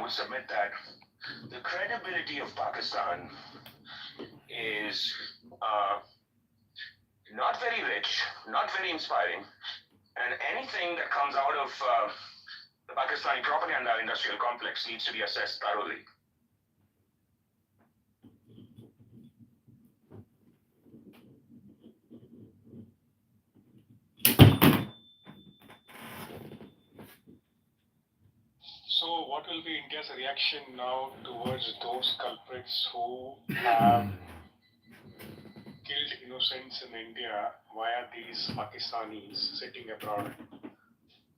would submit that the credibility of Pakistan is not very rich, not very inspiring, and anything that comes out of the Pakistani propaganda industrial complex needs to be assessed thoroughly. So, what will be India's reaction now towards those culprits who have killed innocents in India via these Pakistanis sitting abroad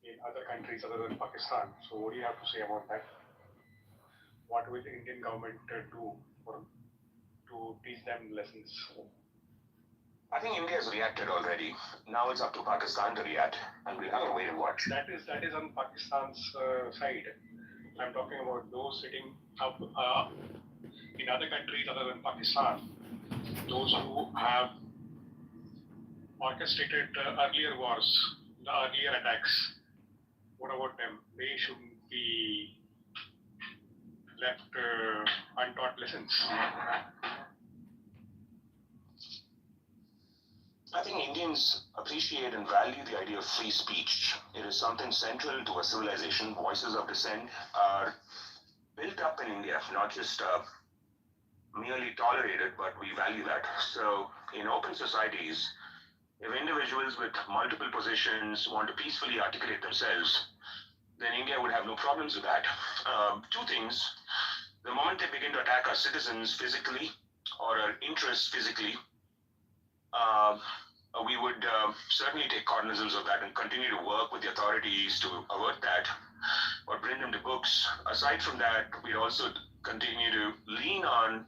in other countries other than Pakistan? So, what do you have to say about that? What will the Indian government do to teach them lessons? I think India has reacted already. Now it's up to Pakistan to react, and we'll have to wait and watch. That is on Pakistan's side. I'm talking about those sitting up in other countries other than Pakistan. Those who have orchestrated earlier wars, the earlier attacks. What about them? They shouldn't be left untaught lessons. I think Indians appreciate and value the idea of free speech. It is something central to a civilization. Voices of dissent are built up in India, not just merely tolerated, but we value that. So in open societies, if individuals with multiple positions want to peacefully articulate themselves, then India would have no problems with that. Two things. The moment they begin to attack our citizens physically or our interests physically, we would certainly take cognizance of that and continue to work with the authorities to avert that or bring them to books. Aside from that, we'd also continue to lean on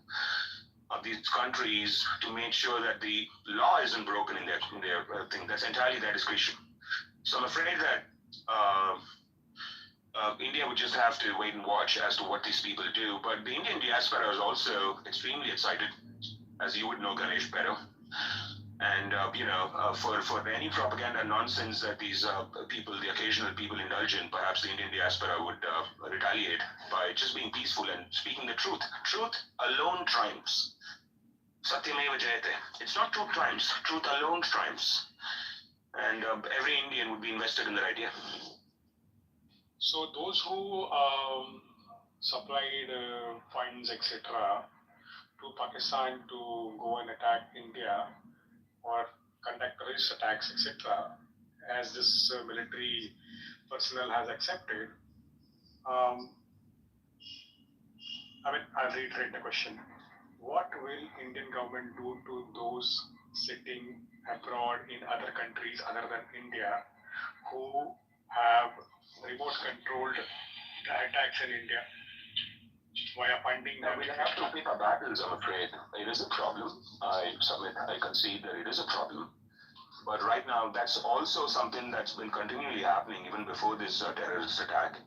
these countries to make sure that the law isn't broken in their thing. That's entirely their discretion. So I'm afraid that India would just have to wait and watch as to what these people do. But the Indian diaspora is also extremely excited, as you would know, Ganesh, better. And, for any propaganda nonsense that these people, the occasional people indulge in, perhaps the Indian diaspora would retaliate by just being peaceful and speaking the truth. Truth alone triumphs. Satyameva Jayate. It's not truth triumphs. Truth alone triumphs. And every Indian would be invested in that idea. So those who supplied funds, etc., to Pakistan to go and attack India or conduct terrorist attacks, etc., as this military personnel has accepted, I'll reiterate the question. What will Indian government do to those sitting abroad in other countries other than India who have remote controlled the attacks in India via funding? We have to pick our battles, I'm afraid. It is a problem. I concede that it is a problem. But right now, that's also something that's been continually happening even before this terrorist attack.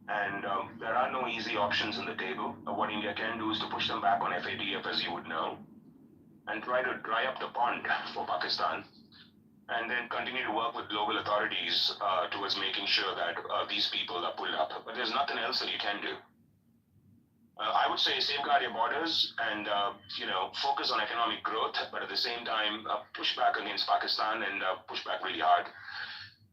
And there are no easy options on the table. What India can do is to push them back on FATF, as you would know, and try to dry up the pond for Pakistan, and then continue to work with global authorities towards making sure that these people are pulled up. But there's nothing else that you can do. I would say safeguard your borders and focus on economic growth, but at the same time push back against Pakistan and push back really hard.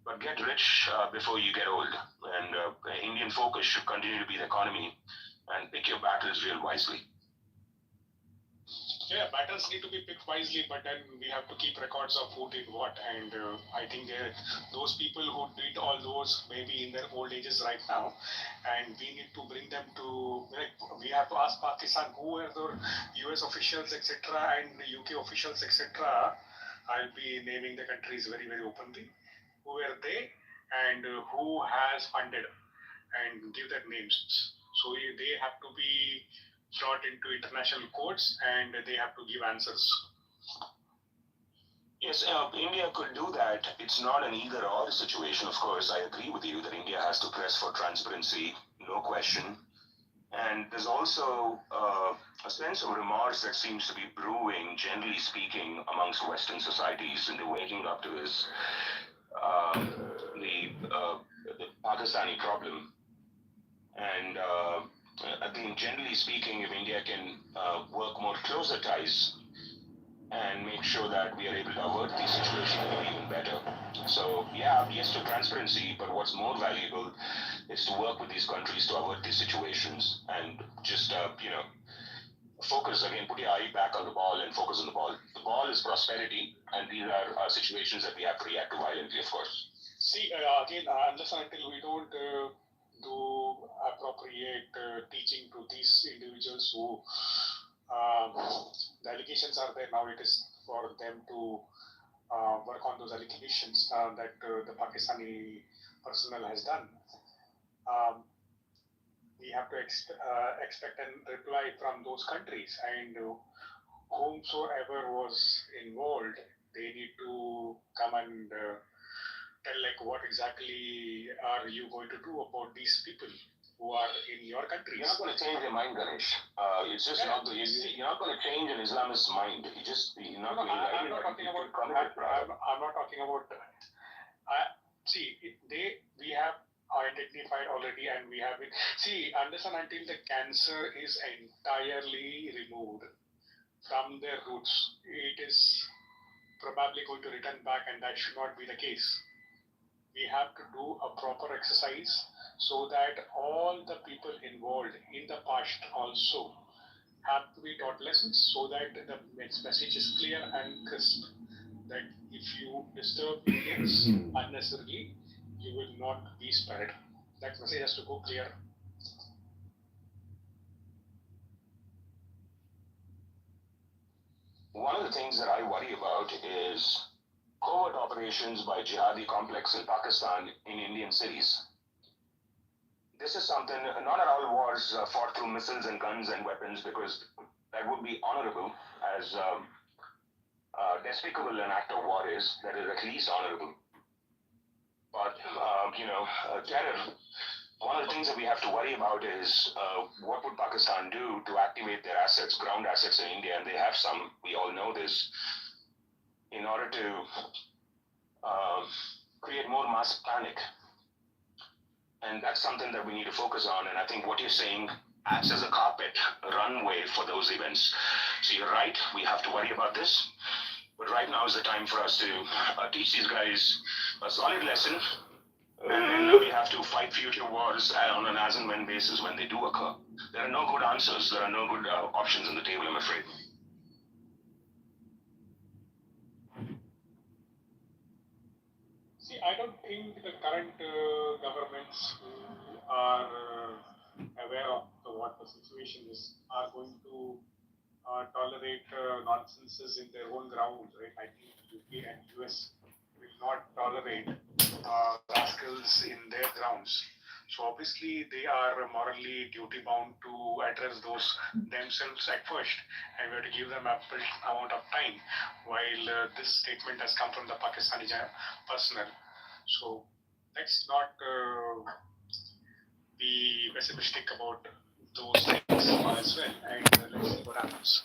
But get rich before you get old. And Indian focus should continue to be the economy and pick your battles real wisely. Yeah, battles need to be picked wisely, but then we have to keep records of who did what. And I think those people who did all those maybe in their old ages right now, and we need to bring them to, we have to ask Pakistan who were the US officials, etc., and UK officials, etc. I'll be naming the countries very, very openly. Who were they and who has funded, and give their names. So they have to be brought into international courts and they have to give answers. Yes, India could do that. It's not an either or situation, of course. I agree with you that India has to press for transparency, no question. And there's also a sense of remorse that seems to be brewing, generally speaking, amongst Western societies in the waking up to this the Pakistani problem. And think generally speaking, if India can work more closer ties and make sure that we are able to avert these situations, it will be even better. So yeah, yes to transparency, but what's more valuable is to work with these countries to avert these situations and just focus again, put your eye back on the ball and focus on the ball. The ball is prosperity, and these are situations that we have to react to violently, of course. See, again, unless and until we don't do appropriate teaching to these individuals who the allegations are there now, it is for them to work on those allegations that the Pakistani personnel has done. We have to expect a reply from those countries, and whomsoever was involved, they need to come and tell like what exactly are you going to do about these people who are in your country. You're not going to change their mind, Ganesh. It's just not. You're not going to change an Islamist's mind. You're not. No, I'm not talking about. I'm not talking about. See, we have identified already, and we have it. See, unless and until the cancer is entirely removed from their roots, it is probably going to return back, and that should not be the case. We have to do a proper exercise so that all the people involved in the past also have to be taught lessons, so that the message is clear and crisp that if you disturb Indians unnecessarily, you will not be spared. That message has to go clear. One of the things that I worry about is covert operations by jihadi complex in Pakistan in Indian cities. This is something, not at all wars fought through missiles and guns and weapons, because that would be honorable, as despicable an act of war is, that is at least honorable. But, terror, one of the things that we have to worry about is what would Pakistan do to activate their assets, ground assets in India, and they have some, we all know this, in order to create more mass panic. And that's something that we need to focus on. And I think what you're saying acts as a carpet, a runway for those events. So you're right, we have to worry about this. But right now is the time for us to teach these guys a solid lesson. And then we have to fight future wars on an as and when basis when they do occur. There are no good answers. There are no good options on the table, I'm afraid. See, I don't think the current governments who are aware of what the situation is are going to tolerate nonsenses in their own grounds, right? I think UK and US will not tolerate rascals in their grounds. So obviously they are morally duty bound to address those themselves at first, and we have to give them a amount of time. While this statement has come from the Pakistani personnel, so let's not be pessimistic about those things as well, and let's see what happens.